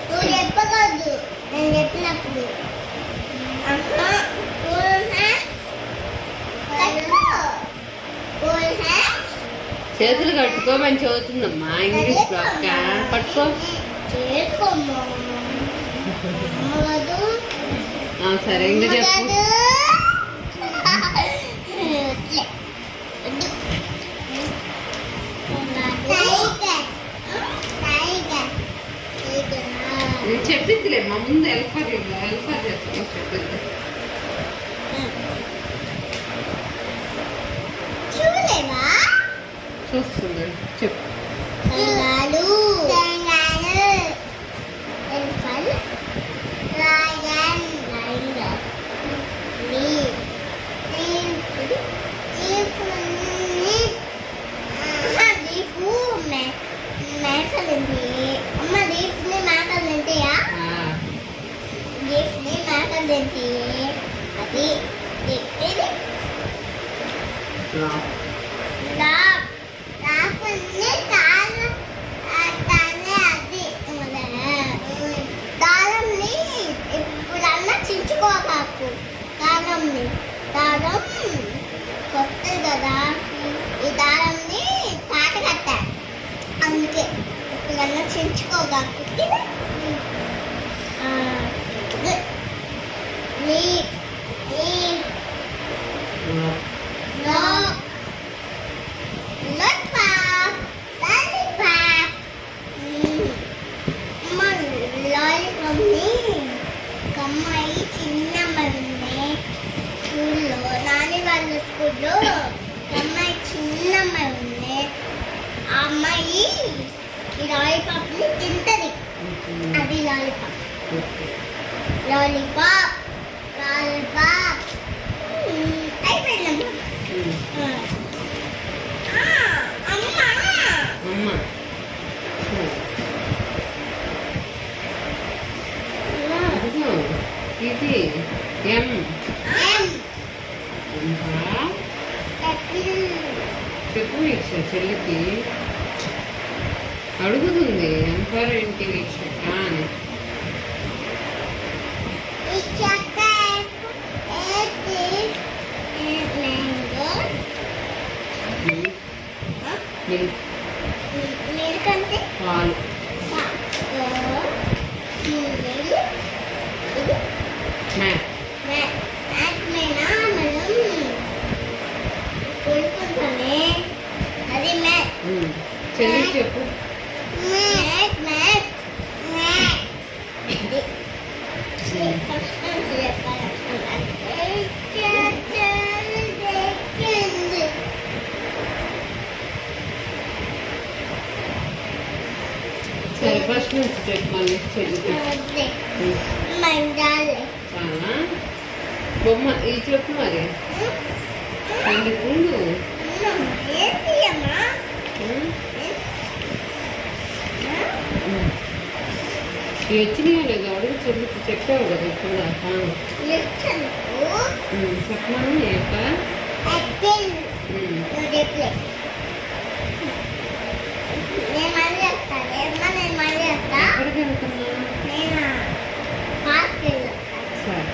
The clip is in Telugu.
నువ్వు చెప్పకూడదు, నేను చెప్పినప్పుడు. చేతులు కట్టుకోమని చదువుతుందమ్మా ఇంగ్లీష్ అక్క. పట్టుకో. సరే ఇంకా చెప్పు. చెప్పిద్దిలే మా ముందు ఎల్ఫర్ చేస్తాను. చెప్పిద్ది చూస్తుంది. చెప్పు. అమ్మ లీఫ్ని మేకలు తింటాయా? లీఫ్ని మేకలు తింటాయి. అది దారంని ఇప్పుడన్నా చించుకోకాకు. దారం కొత్తది కదా, ఈ దారంని తాట కట్టా, అందుకే ఇప్పుడన్నా చించుకోకాకు. అమ్మాయి చిన్నమ్మాయి ఉంది స్కూల్లో, నాని వాళ్ళ స్కూల్లో అమ్మాయి చిన్నమ్మాయి ఉంది. ఆ అమ్మాయి ఈ లాలీపాప్ని తింటది. అది లాలీపాప్. లాలీపాప్ లాలీపాప్ అయిపోయిందమ్మా. ఇది ఎం చెప్పు. ఇచ్చా చెల్లికి అడుగుతుంది ఎంపర్ ఇంటికి ఇచ్చా అని. పాలు చెల్లి చెప్పు. సరే ఫస్ట్ నుంచి చెప్పు మళ్ళీ చెల్లికి. బొమ్మ ఇది చెప్పు మరి. చెల్లికి వచ్చినాయో లేదు అడుగు. చెల్లికి చెప్పావు కదా ఇప్పుడు దాకా. చెప్పమని